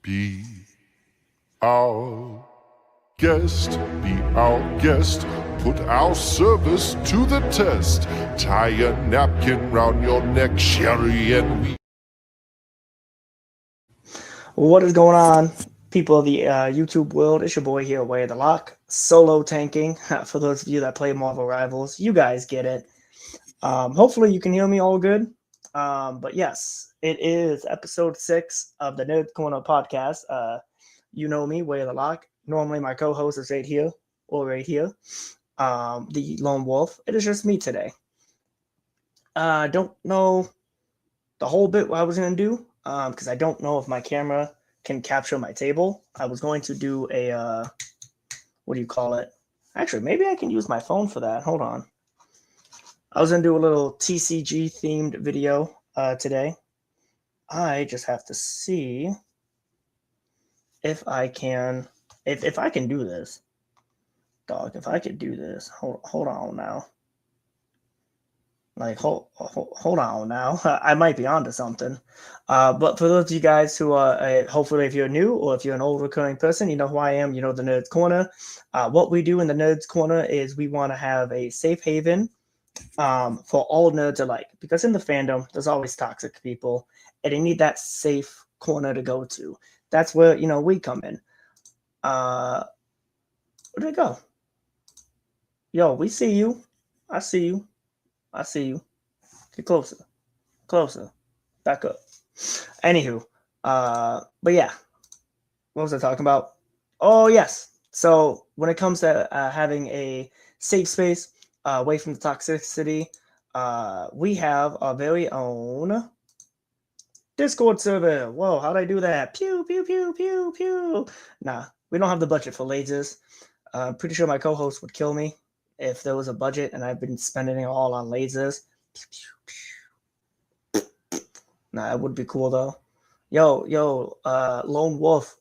Be our guest, be our guest. Put our service to the test. Tie a napkin round your neck, Sherry, and we. What is going on, people of the YouTube world? It's your boy here, Way of the Lock, solo tanking. For those of you that play Marvel Rivals, you guys get it. Hopefully, you can hear me all good. But yes, it is episode 6 of the Nerd Corner podcast. You know me, Way of the Lock. Normally, my co-host is right here or right here. The Lone Wolf. It is just me today. Don't know the whole bit what I was going to do because I don't know if my camera can capture my table. I was going to do a, what do you call it? Actually, maybe I can use my phone for that. Hold on. I was going to do a little TCG themed video today. I just have to see if I can, if I can do this. Dog, if I could do this. Hold on now. Like, hold on now. I might be onto something. But for those of you guys who are, hopefully if you're new or if you're an old recurring person, you know who I am, you know the Nerds Corner. What we do in the Nerds Corner is we want to have a safe haven for all nerds alike. Because in the fandom, there's always toxic people. And they need that safe corner to go to. That's where, you know, we come in. Where did it go? Yo, we see you. I see you. I see you. Get closer. Closer. Back up. Anywho. But yeah. What was I talking about? Oh, yes. So when it comes to having a safe space away from the toxicity, we have our very own Discord server. Whoa, how'd I do that? Pew, pew, pew, pew, pew. Nah, we don't have the budget for lasers. I'm pretty sure my co-host would kill me if there was a budget and I've been spending it all on lasers. Nah, that would be cool though. Yo, Lone Wolf.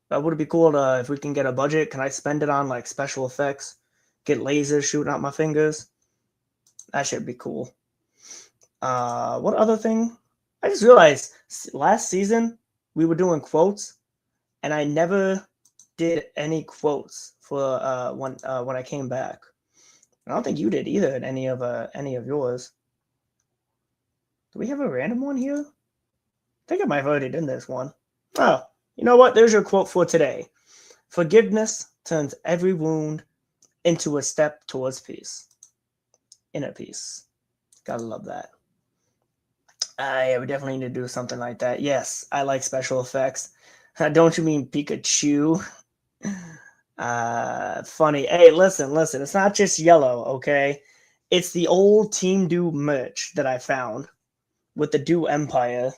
That would be cool if we can get a budget. Can I spend it on like special effects? Get lasers shooting out my fingers? That should be cool. What other thing? I just realized last season we were doing quotes and I never did any quotes for when I came back. I don't think you did either in any of yours. Do we have a random one here? I think I might have already done this one. Oh, you know what? There's your quote for today. Forgiveness turns every wound into a step towards peace. Inner peace. Gotta love that. Yeah, we definitely need to do something like that. Yes, I like special effects. Don't you mean Pikachu? Funny. Hey, listen. It's not just yellow, okay? It's the old Team Do merch that I found with the Do Empire.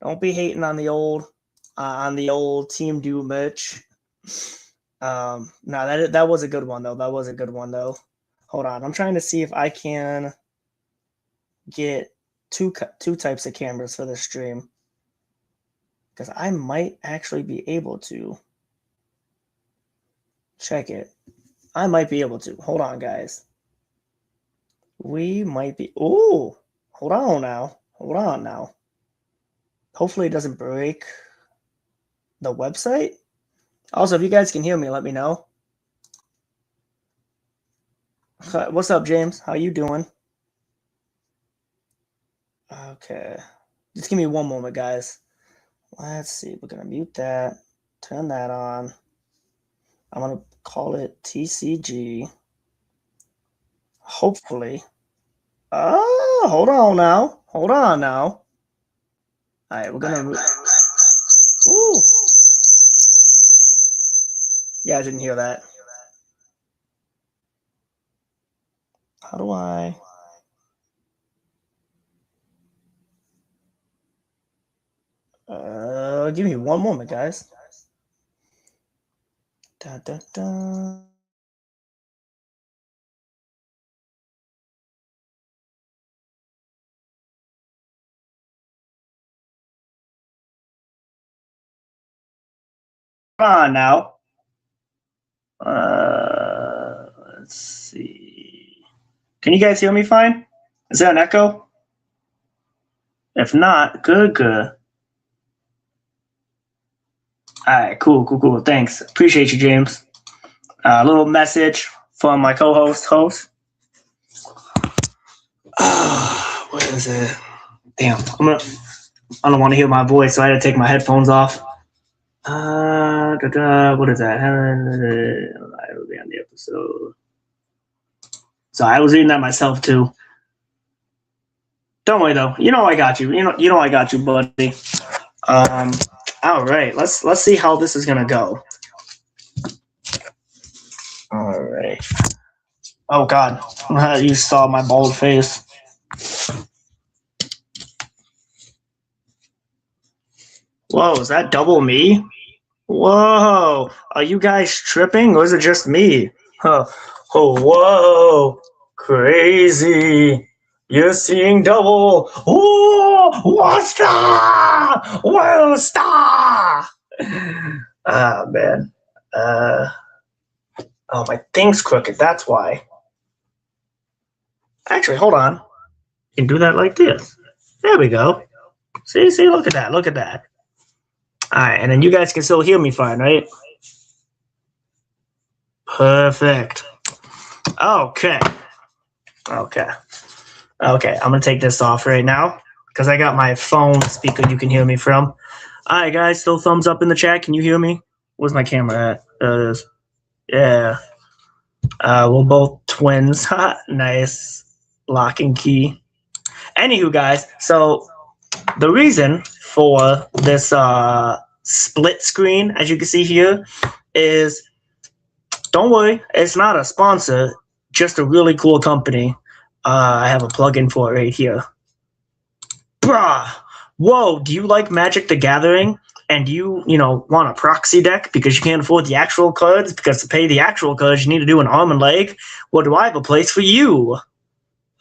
Don't be hating on the old Team Do merch. No, that was a good one though. Hold on, I'm trying to see if I can get two types of cameras for the stream because I might actually be able to. Check it. I might be able to. Hold on, guys. We might be. Oh, hold on now. Hopefully it doesn't break the website. Also, if you guys can hear me, let me know. What's up, James? How you doing? Okay. Just give me one moment, guys. Let's see. We're going to mute that. Turn that on. I'm going to call it TCG. Hopefully. Oh, hold on now. All right, we're going to... Ooh. Yeah, I didn't hear that. How do I... Give me one moment, guys. Da, da, da. On now. Let's see. Can you guys hear me fine? Is there an echo? If not, good. All right, cool. Thanks. Appreciate you, James. A little message from my host. What is it? Damn, I don't want to hear my voice, so I had to take my headphones off. What is that? I will be on the episode. So I was reading that myself too. Don't worry though. You know I got you. You know I got you, buddy. All right. Let's see how this is gonna go. All right. Oh God, you saw my bald face. Whoa, is that double me? Whoa, are you guys tripping or is it just me? Huh. Oh, whoa, crazy. You're seeing double. Oh, one star! Well, star! Ah, man. Oh, my thing's crooked. That's why. Actually, hold on. You can do that like this. There we go. See, look at that. All right, and then you guys can still hear me fine, right? Perfect. Okay. I'm gonna take this off right now because I got my phone speaker you can hear me from. All right, guys, still thumbs up in the chat. Can you hear me? Where's my camera at? There it is. Yeah. We're both twins. Nice. Lock and key. Anywho, guys, so the reason for this split screen, as you can see here, is don't worry, it's not a sponsor, just a really cool company. I have a plugin for it right here. Bruh! Whoa, do you like Magic the Gathering? And you want a proxy deck because you can't afford the actual cards? Because to pay the actual cards, you need to do an arm and leg? Well, do I have a place for you?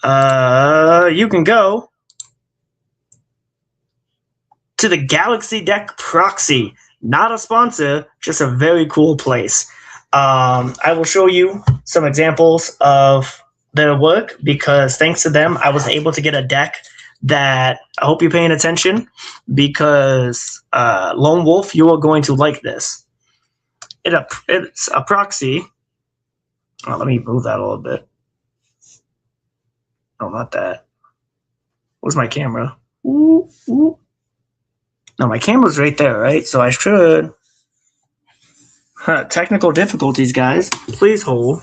You can go to the Galaxy Deck Proxy. Not a sponsor, just a very cool place. I will show you some examples of their work because thanks to them, I was able to get a deck that I hope you're paying attention because Lone Wolf, you are going to like this. It's a proxy. Oh, let me move that a little bit. No, not that. Where's my camera? Ooh. No, my camera's right there, right? So I should. Technical difficulties, guys. Please hold.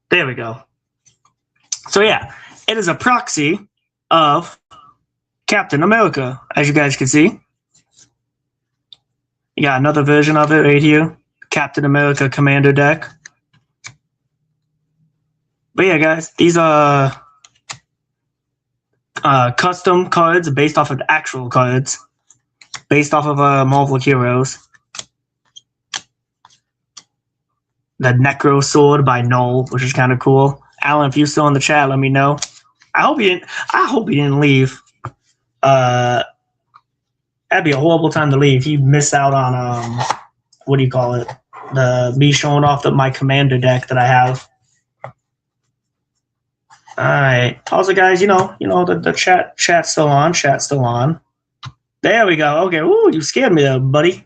There we go. So yeah, it is a proxy of Captain America, as you guys can see. You got another version of it right here. Captain America Commander deck. But yeah, guys, these are custom cards based off of actual cards. Based off of Marvel Heroes. The Necro Sword by Null, which is kind of cool. Alan, if you're still in the chat, let me know. I hope you didn't leave. That'd be a horrible time to leave. You miss out on what do you call it? Me showing off my commander deck that I have. All right. Also, guys, the chat's still on. Chat's still on. There we go. Okay. Ooh, you scared me there, buddy.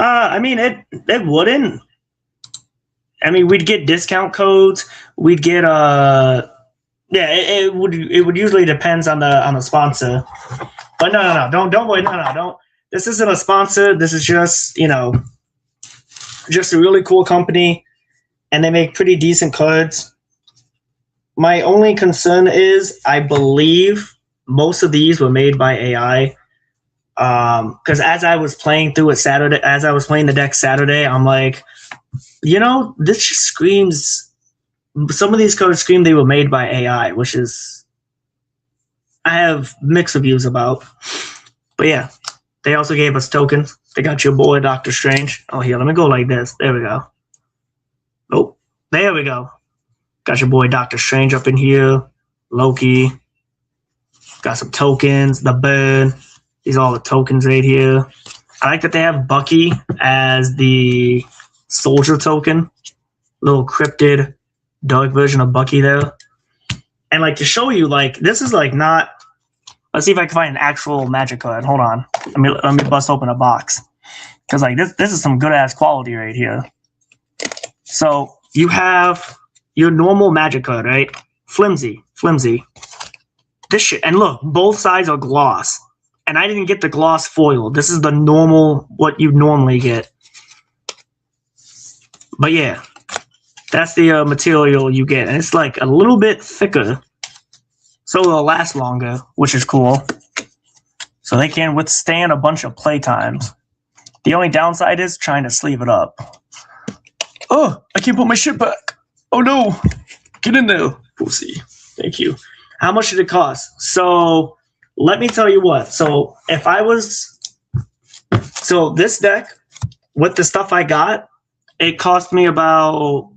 I mean, it wouldn't. I mean, we'd get discount codes. We'd get it would usually depends on the sponsor. But no, don't worry, don't. This isn't a sponsor. This is just just a really cool company, and they make pretty decent cards. My only concern is I believe most of these were made by AI. Because as I was playing through it Saturday, as I was playing the deck Saturday, I'm like, this just screams. Some of these cards scream they were made by AI, which is I have mixed reviews about. But yeah, they also gave us tokens. They got your boy Doctor Strange. Oh, here, let me go like this. There we go. Oh, there we go. Got your boy Doctor Strange up in here. Loki. Got some tokens. The bird. These are all the tokens right here. I like that they have Bucky as the soldier token. Little cryptid dark version of Bucky there. And like to show you, like this is like not. Let's see if I can find an actual magic card. Hold on. Let me bust open a box. Because like this is some good ass quality right here. So you have your normal magic card, right? Flimsy. This shit, and look, both sides are gloss. And I didn't get the gloss foil. This is the normal, what you normally get. But yeah, that's the material you get. And it's like a little bit thicker. So it'll last longer, which is cool. So they can withstand a bunch of playtimes. The only downside is trying to sleeve it up. Oh, I can't put my shit back. Oh no. Get in there. Pussy. Thank you. How much did it cost? So let me tell you what. So if I was... So this deck, with the stuff I got, it cost me about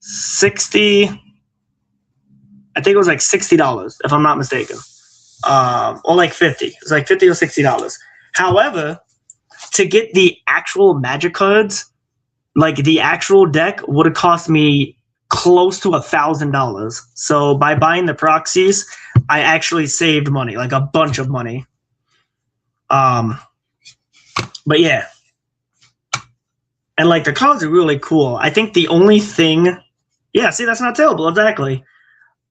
60... I think it was like $60, if I'm not mistaken. Or like 50. It was like $50 or $60. However, to get the actual magic cards, like the actual deck would have cost me close to $1,000. So by buying the proxies, I actually saved money, like a bunch of money. But yeah. And like the cards are really cool. I think the only thing, yeah, see, that's not terrible, exactly.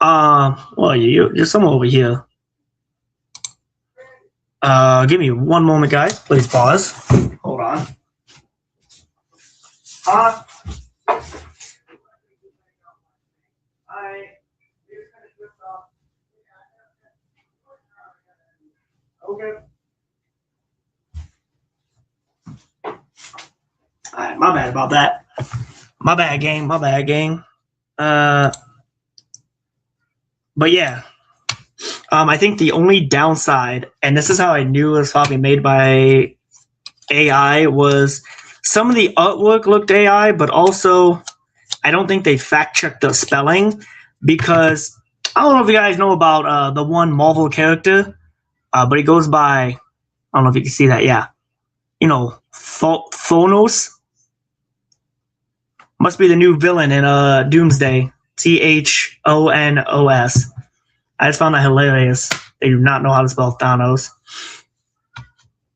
Well, you're somewhere over here. Give me one moment, guys. Please pause. Hold on. Okay. Alright, my bad about that. My bad, gang. But yeah. I think the only downside, and this is how I knew it was probably made by AI, was some of the artwork looked AI, but also I don't think they fact-checked the spelling, because I don't know if you guys know about the one Marvel character, but he goes by, I don't know if you can see that, yeah. You know, Thanos. Must be the new villain in Doomsday. Thonos. I just found that hilarious. They do not know how to spell Thanos.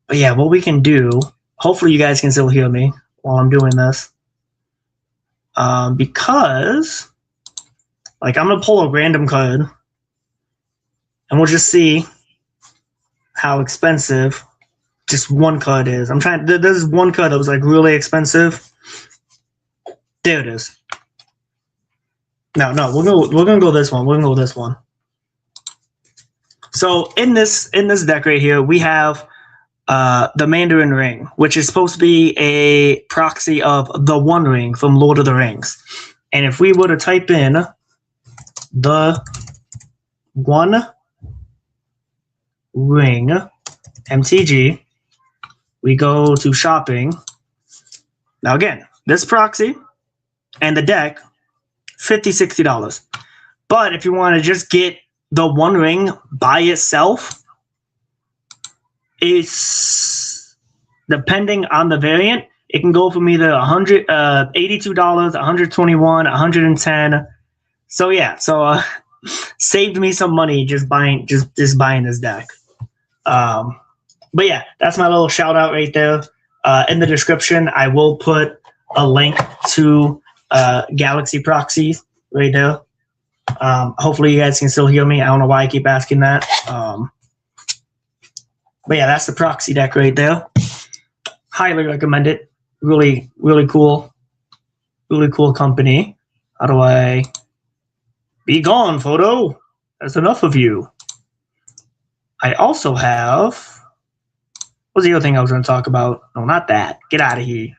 But yeah, what we can do, hopefully you guys can still hear me while I'm doing this. Because, like, I'm going to pull a random card, and we'll just see how expensive just one card is. There's one card that was, like, really expensive. There it is. No, we're gonna go this one. We're gonna go this one. So in this deck right here, we have the Mandarin Ring, which is supposed to be a proxy of the One Ring from Lord of the Rings. And if we were to type in the One Ring MTG, we go to shopping. Now again, this proxy and the deck, $50, $60. But if you want to just get the One Ring by itself, it's depending on the variant, it can go from either $82, $121, $110. So yeah, saved me some money just buying this deck. But yeah, that's my little shout out right there. In the description, I will put a link to Galaxy Proxy right there. Hopefully you guys can still hear me. I don't know why I keep asking that. But yeah, that's the proxy deck right there. Highly recommend it. Really, really cool. Really cool company. How do I... Be gone, photo. That's enough of you. I also have... What's the other thing I was going to talk about? No, not that. Get out of here.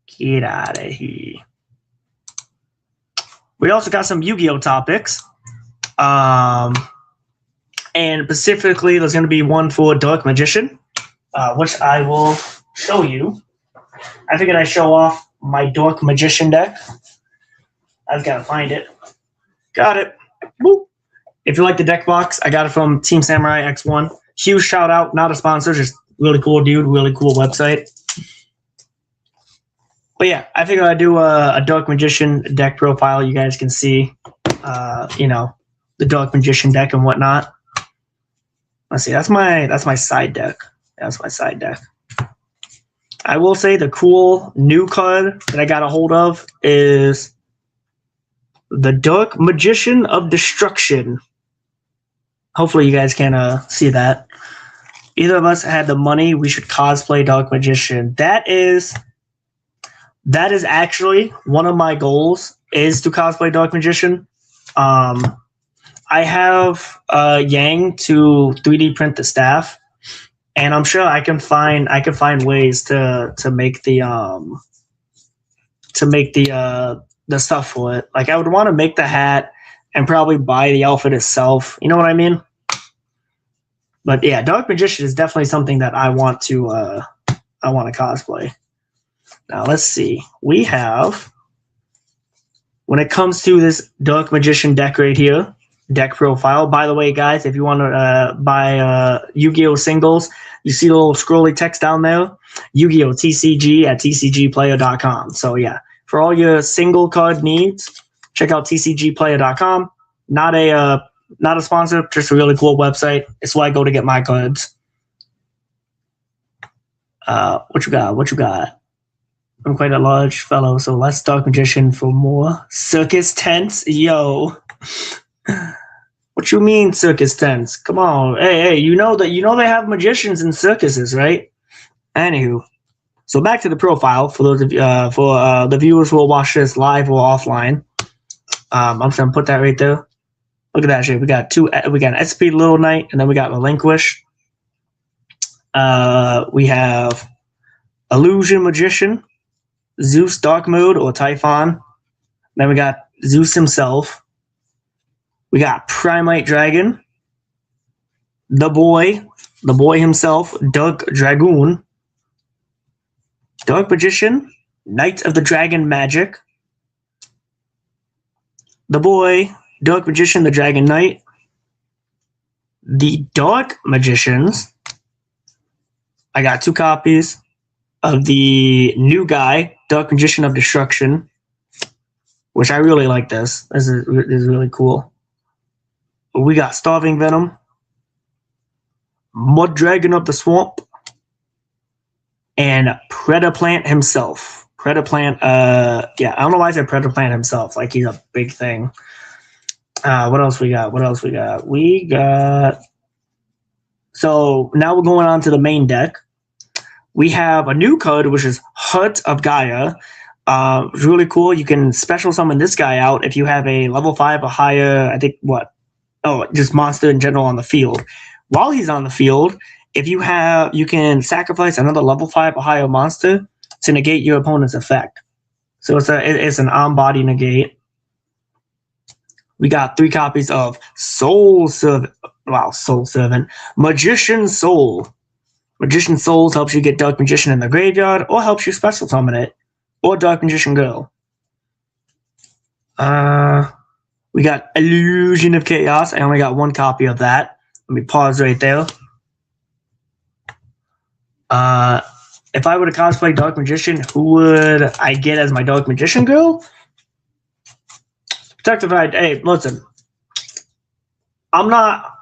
Get out of here. We also got some Yu-Gi-Oh topics. And specifically, there's going to be one for Dark Magician, which I will show you. I figured I'd show off my Dark Magician deck. I've got to find it. Got it. Woo. If you like the deck box, I got it from Team Samurai X1. Huge shout out, not a sponsor, just really cool dude, really cool website. But yeah, I figured I'd do a Dark Magician deck profile. You guys can see, you know, the Dark Magician deck and whatnot. Let's see. That's my side deck. That's my side deck. I will say the cool new card that I got a hold of is the Dark Magician of Destruction. Hopefully you guys can see that. Either of us had the money, we should cosplay Dark Magician. That is actually one of my goals, is to cosplay Dark Magician. I have Yang to 3D print the staff, and I'm sure I can find ways to make the stuff for it. Like, I would want to make the hat and probably buy the outfit itself. You know what I mean? But yeah, Dark Magician is definitely something that I want to cosplay. Now let's see. We have, when it comes to this Dark Magician deck right here, deck profile. By the way, guys, if you want to buy Yu-Gi-Oh singles, you see the little scrolly text down there. Yu-Gi-Oh TCG at tcgplayer.com. So yeah, for all your single card needs, check out tcgplayer.com. Not a sponsor, just a really cool website. It's where I go to get my cards. What you got? I'm quite a large fellow, so less Dark Magician for more circus tents. Yo, what you mean circus tents? Come on, hey, you know they have magicians in circuses, right? Anywho, so back to the profile for those of the viewers who will watch this live or offline. I'm just gonna put that right there. Look at that shit. We got an SP Little Knight, and then we got Relinquish. We have Illusion Magician, Zeus Dark Mode or Typhon. Then we got Zeus himself. We got Primite Dragon, the boy himself, Dark Dragoon, Dark Magician, Knight of the Dragon Magic, the boy, Dark Magician, the Dragon Knight, the Dark Magicians. I got 2 copies of the new guy, Dark Magician of Destruction, which I really like this. This is really cool. We got Starving Venom, Mud Dragon of the Swamp, and Predaplant himself. Predaplant, yeah, I don't know why I said Predaplant himself. Like, he's a big thing. What else we got? So now we're going on to the main deck. We have a new card, which is Heart of Gaia. It's really cool. You can special summon this guy out if you have a level 5 or higher, I think, just monster in general on the field. While he's on the field, you can sacrifice another level 5 or higher monster to negate your opponent's effect. So it's an on-body negate. We got 3 copies of Soul Servant. Wow, Soul Servant. Magician Soul. Magician Souls helps you get Dark Magician in the graveyard, or helps you special summon it, or Dark Magician Girl. We got Illusion of Chaos. I only got 1 copy of that. Let me pause right there. If I were to cosplay Dark Magician, who would I get as my Dark Magician Girl? Protective Eye. Hey, listen. I'm not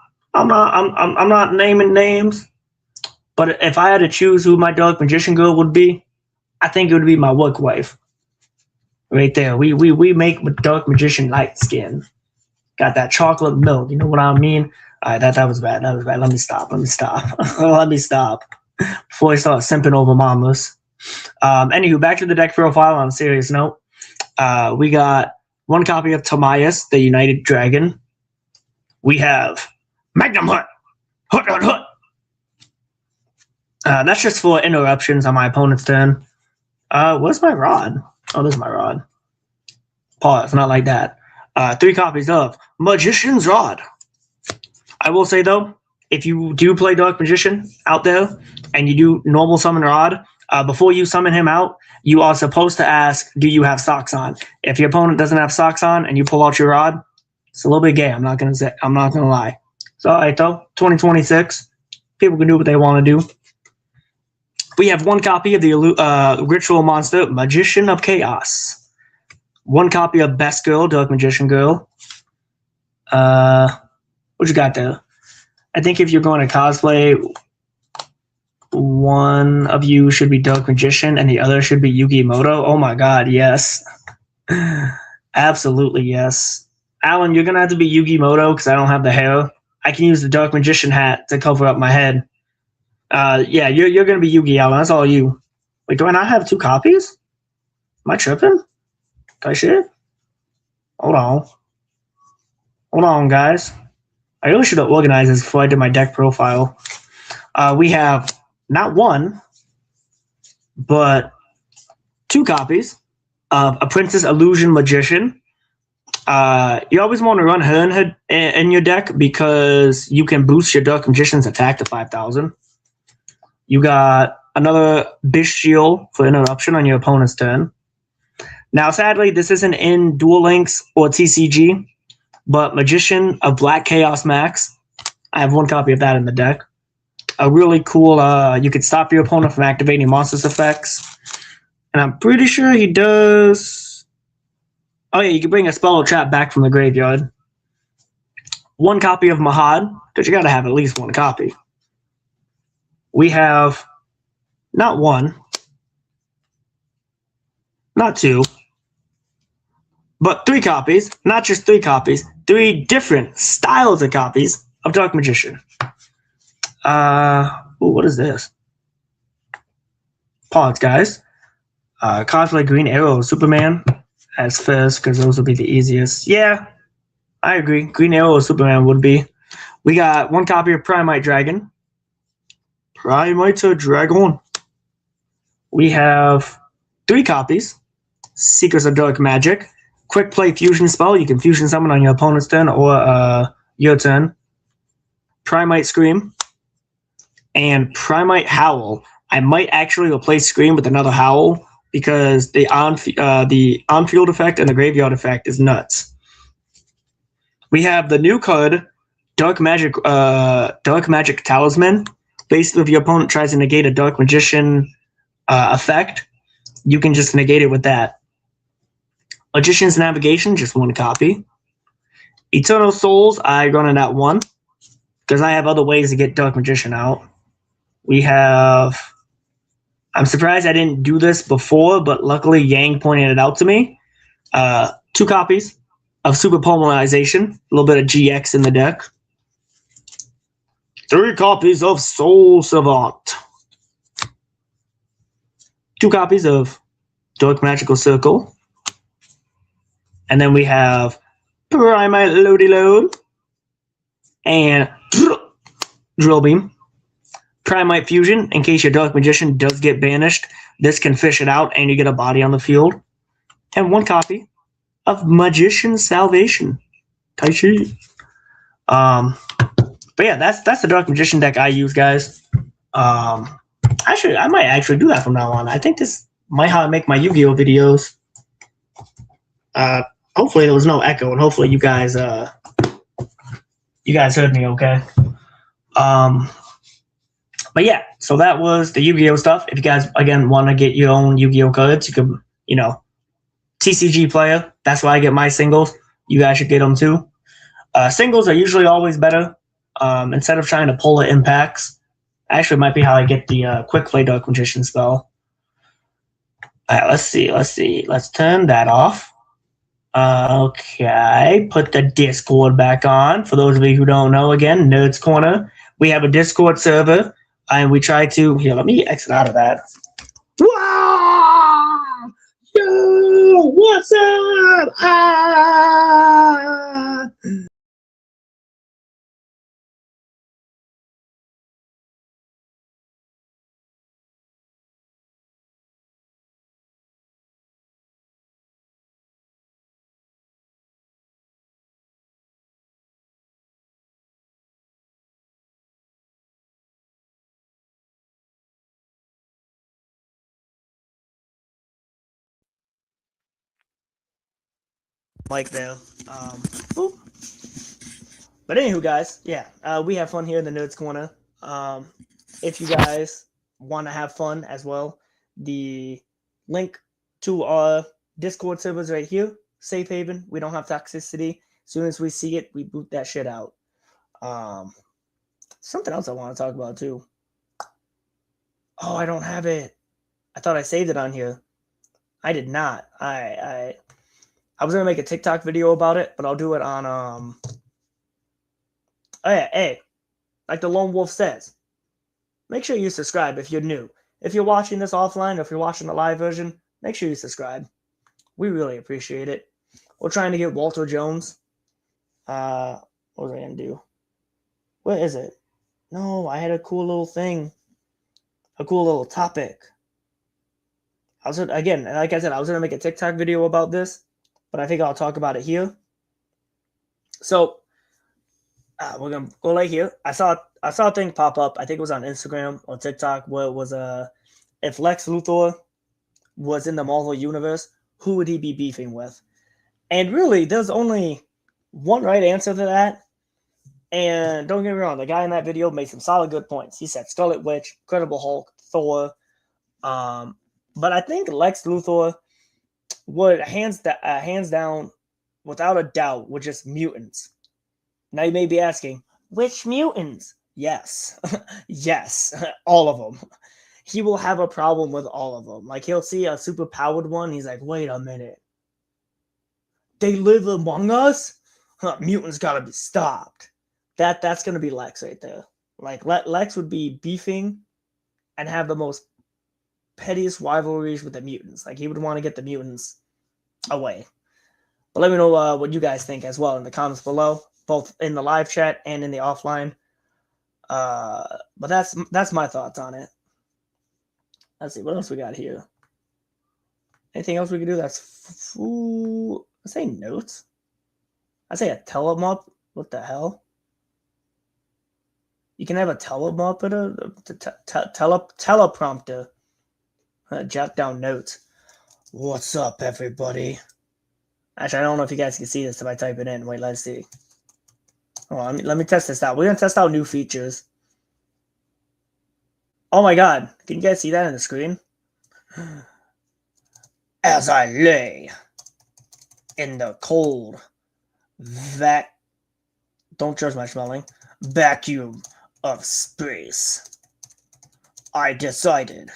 naming names, but if I had to choose who my Dark Magician Girl would be, I think it would be my work wife. Right there. We make Dark Magician light skin. Got that chocolate milk. You know what I mean? All right, that was bad. Let me stop. Let me stop. Before I start simping over mamas. Anywho, back to the deck profile on a serious note. We got 1 copy of Timaeus, the United Dragon. We have Magnum Hut. Hut. That's just for interruptions on my opponent's turn. Where's my rod? Oh, this is my rod. Pause, not like that. 3 copies of Magician's Rod. I will say, though, if you do play Dark Magician out there and you do normal summon Rod, before you summon him out, you are supposed to ask, do you have socks on? If your opponent doesn't have socks on and you pull out your Rod, it's a little bit gay. I'm not gonna lie. So, all right, though, 2026, people can do what they want to do. We have 1 copy of the Ritual Monster, Magician of Chaos. 1 copy of Best Girl, Dark Magician Girl. What you got there? I think if you're going to cosplay, one of you should be Dark Magician and the other should be Yu-Gi-Oh! Oh my god, yes. Absolutely, yes. Alan, you're going to have to be Yu-Gi-Oh! Because I don't have the hair. I can use the Dark Magician hat to cover up my head. Yeah, you're going to be Yu-Gi-Oh! That's all you. Wait, do I not have 2 copies? Am I tripping? Can I shit? Hold on. Hold on, guys. I really should have organized this before I did my deck profile. We have not 1, but 2 copies of a Princess Illusion Magician. You always want to run her in your deck because you can boost your Dark Magician's attack to 5,000. You got another Bestial for interruption on your opponent's turn. Now, sadly, this isn't in Duel Links or TCG, but Magician of Black Chaos Max. I have 1 copy of that in the deck. A really cool, you could stop your opponent from activating monsters effects. And I'm pretty sure he does... Oh yeah, you can bring a spell or trap back from the graveyard. 1 copy of Mahad, because you gotta have at least 1 copy. We have not 1, not 2, but 3 copies, not just 3 copies, 3 different styles of copies of Dark Magician. What is this? Pause, guys. Cosplay Green Arrow Superman as first, because those would be the easiest. Yeah, I agree. Green Arrow Superman would be. We got 1 copy of Primite Dragon. Primite Dragon. We have 3 copies. Seekers of Dark Magic. Quick play fusion spell. You can fusion summon on your opponent's turn or your turn. Primite Scream. And Primite Howl. I might actually replace Scream with another Howl because the on-field effect and the graveyard effect is nuts. We have the new card, Dark Magic Talisman. Basically, if your opponent tries to negate a Dark Magician effect, you can just negate it with that. Magician's Navigation, just 1 copy. Eternal Souls, I run it at 1 because I have other ways to get Dark Magician out. We have... I'm surprised I didn't do this before, but luckily Yang pointed it out to me. 2 copies of Super Polarization, a little bit of GX in the deck. 3 copies of Soul Savant. 2 copies of Dark Magical Circle. And then we have Primite Loady Load and Drill Beam. Primite Fusion, in case your Dark Magician does get banished, this can fish it out and you get a body on the field. And 1 copy of Magician's Salvation. Tai Chi. But yeah, that's the Dark Magician deck I use, guys. Actually, I might actually do that from now on. I think this might how I make my Yu-Gi-Oh videos. Hopefully there was no echo, and hopefully you guys heard me okay. But yeah, so that was the Yu-Gi-Oh stuff. If you guys, again, want to get your own Yu-Gi-Oh cards, you can, TCG player. That's why I get my singles. You guys should get them too. Singles are usually always better. Instead of trying to pull it in packs. Actually, it might be how I get the Quick Play Dark Magician spell. All right, let's see. Let's turn that off. Okay, put the Discord back on. For those of you who don't know, again, Nerds Corner. We have a Discord server. And we try to... Here, let me exit out of that. Wow! Yo! What's up? Ah! Like there. Boop. But anywho, guys, yeah, we have fun here in the Nerds Corner. If you guys want to have fun as well, the link to our Discord servers right here. Safe haven. We don't have toxicity. As soon as we see it, we boot that shit out. Something else I want to talk about too. Oh, I don't have it. I thought I saved it on here. I did not. I was gonna make a TikTok video about it, but I'll do it on Oh yeah, hey, like the Lone Wolf says, make sure you subscribe if you're new. If you're watching this offline or if you're watching the live version, make sure you subscribe. We really appreciate it. We're trying to get Walter Jones. What was I gonna do? What is it? No, I had a cool little thing. A cool little topic. Again, like I said, I was gonna make a TikTok video about this, but I think I'll talk about it here. So we're gonna go right here. I saw a thing pop up. I think it was on Instagram or TikTok where it was if Lex Luthor was in the Marvel universe, who would he be beefing with? And really, there's only one right answer to that. And don't get me wrong, the guy in that video made some solid good points. He said Scarlet Witch, Incredible Hulk, Thor. But I think Lex Luthor would hands down, without a doubt, with just mutants. Now you may be asking, which mutants? Yes. Yes, all of them. He will have a problem with all of them. Like, he'll see a super powered one. He's like, wait a minute. They live among us? Mutants gotta be stopped. That's gonna be Lex right there. Like, Lex would be beefing and have the most pettiest rivalries with the mutants. Like, he would want to get the mutants away. But let me know what you guys think as well in the comments below, both in the live chat and in the offline. But that's my thoughts on it. Let's see what else we got here. Anything else we can do? That's I say notes. I say a telemup. What the hell? You can have a teleprompter. Teleprompter. Jot down notes. What's up, everybody? Actually, I don't know if you guys can see this if I type it in. Wait, let's see. Oh, let me test this out. We're gonna test out new features. Oh my god, can you guys see that on the screen? As I lay in the cold don't judge my spelling, vacuum of space, I decided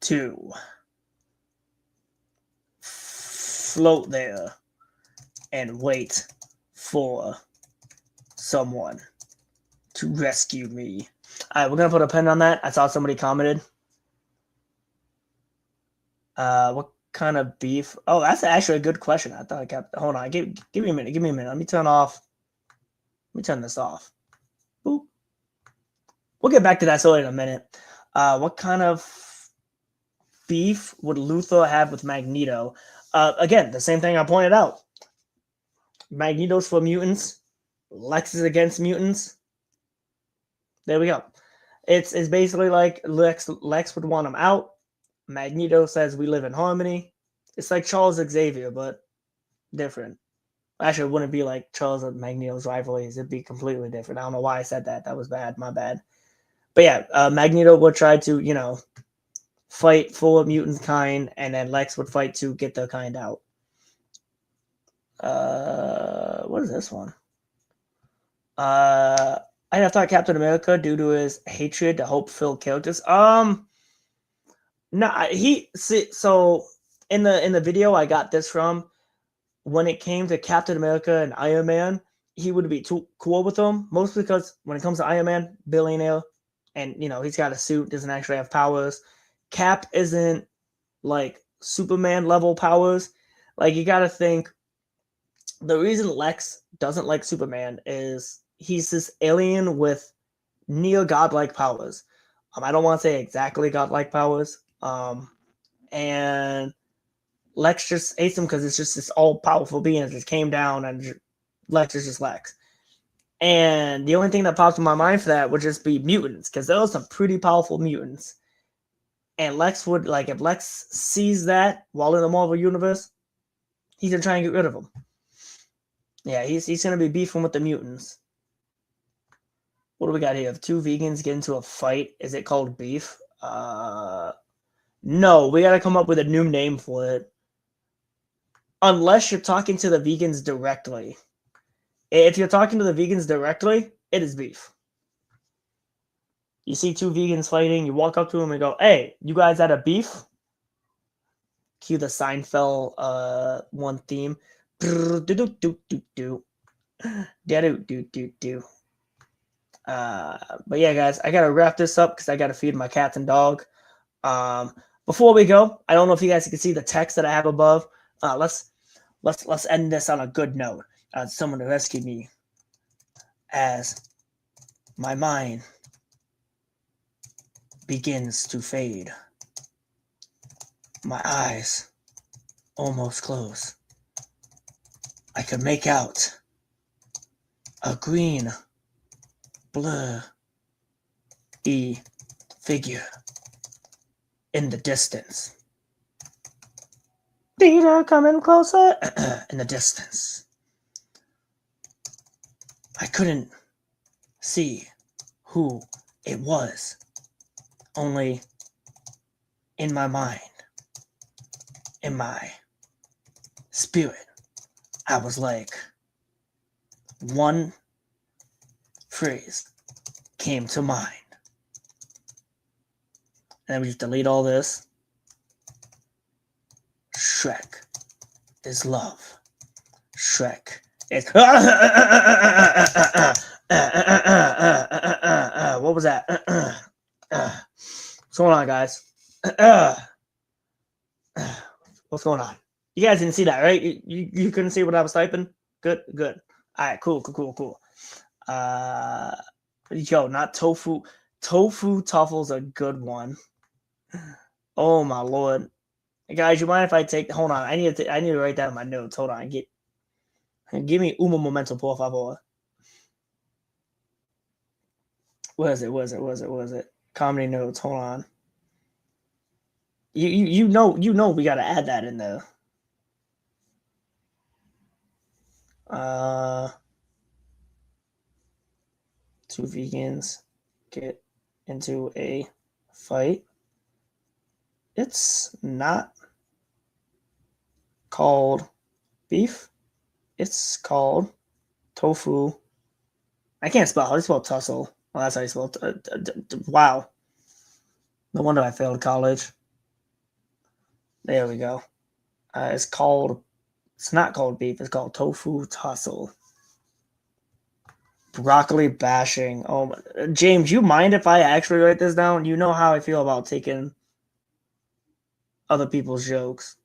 to float there and wait for someone to rescue me. All right, we're gonna put a pin on that. I saw somebody commented. What kind of beef? Oh, that's actually a good question. I thought I kept. Hold on, give me a minute. Give me a minute. Let me turn this off. Boop. We'll get back to that story in a minute. What kind of beef would Luthor have with Magneto? Again, the same thing I pointed out. Magneto's for mutants. Lex is against mutants. There we go. It's basically like Lex would want him out. Magneto says we live in harmony. It's like Charles Xavier, but different. Actually, it wouldn't be like Charles and Magneto's rivalries. It'd be completely different. I don't know why I said that. That was bad. My bad. But yeah, Magneto would try to, fight for mutant kind, and then Lex would fight to get their kind out. What is this one? I thought Captain America, due to his hatred to hope-filled characters. No, so in the video I got this from, when it came to Captain America and Iron Man, he would be too cool with them, mostly because when it comes to Iron Man, billionaire, and he's got a suit, doesn't actually have powers. Cap isn't like Superman level powers. Like, you gotta think, the reason Lex doesn't like Superman is he's this alien with near godlike powers. I don't want to say exactly godlike powers. And Lex just hates him because it's just this all-powerful being that just came down, and Lex is just Lex. And the only thing that pops in my mind for that would just be mutants, because there are some pretty powerful mutants. And Lex would, like, if Lex sees that while in the Marvel Universe, he's going to try and get rid of them. Yeah, he's going to be beefing with the mutants. What do we got here? If two vegans get into a fight, is it called beef? No, we got to come up with a new name for it. Unless you're talking to the vegans directly. If you're talking to the vegans directly, it is beef. You see two vegans fighting, you walk up to them and go, "Hey, you guys had a beef?" Cue the Seinfeld one theme. But yeah, guys, I gotta wrap this up because I gotta feed my cat and dog. Before we go, I don't know if you guys can see the text that I have above. Let's end this on a good note. Someone to rescue me as my mind begins to fade. My eyes almost close. I could make out a green blur figure in the distance. Peter coming closer in the distance. I couldn't see who it was, only in my mind, in my spirit, I was like, one phrase came to mind. And then we just delete all this. Shrek is love. Shrek is... What was that? What's going on, guys? What's going on? You guys didn't see that, right? You couldn't see what I was typing? Good. All right, cool. Yo, not tofu. Tofu tuffle's a good one. Oh my lord, guys, you mind if I take? Hold on, I need to write down my notes. Hold on, give me un momento, por favor. Where is it? Comedy notes. Hold on. You know we gotta add that in there. Two vegans get into a fight. It's not called beef. It's called tofu. I can't spell. How do you spell tussle? Well, that's how you spell. Wow. No wonder I failed college. There we go. It's not called beef. It's called tofu tussle. Broccoli bashing. Oh, James, you mind if I actually write this down? You know how I feel about taking other people's jokes.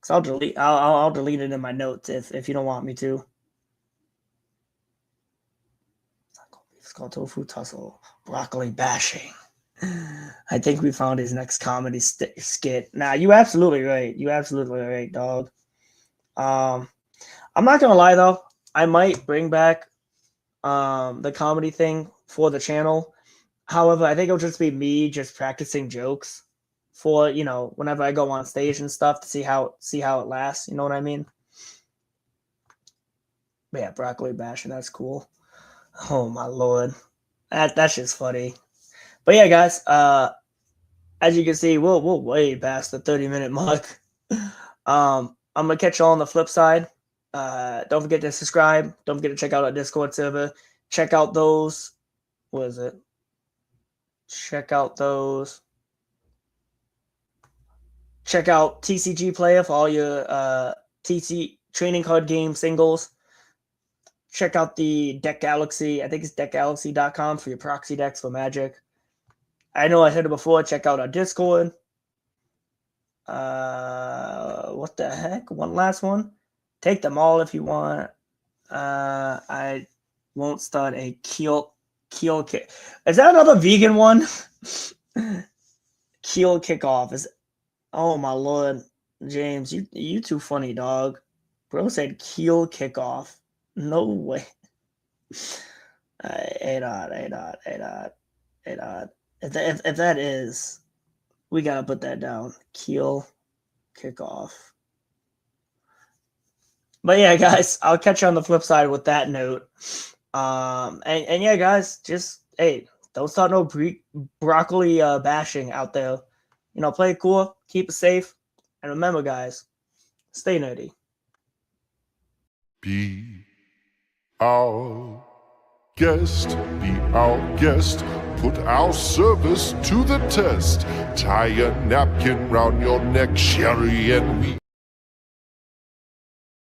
So I'll delete it in my notes if you don't want me to. It's called tofu tussle. Broccoli bashing. I think we found his next comedy skit. Nah, you absolutely right. Dog. I'm not gonna lie though. I might bring back the comedy thing for the channel. However, I think it'll just be me just practicing jokes for, whenever I go on stage and stuff to see how it lasts. You know what I mean? But yeah, broccoli bashing, that's cool. Oh my lord. That's just funny. But yeah, guys, as you can see, we're way past the 30-minute mark. I'm gonna catch y'all on the flip side. Don't forget to subscribe. Don't forget to check out our Discord server. Check out those. What is it? Check out those. Check out TCG Player for all your TC training card game singles. Check out the Deck Galaxy. I think it's deckgalaxy.com for your proxy decks for Magic. I know I said it before. Check out our Discord. What the heck? One last one. Take them all if you want. I won't start a keel kick. Is that another vegan one? Keel kickoff is. Oh my lord, James, you too funny, dog. Bro said keel kickoff. No way. Hey, If that is, we gotta put that down. Keel kickoff. But yeah, guys, I'll catch you on the flip side with that note. And yeah, guys, just don't start no broccoli bashing out there. Play it cool, keep it safe, and remember, guys, stay nerdy. Be our guest, be our guest. Put our service to the test. Tie a napkin round your neck, Sherry, and we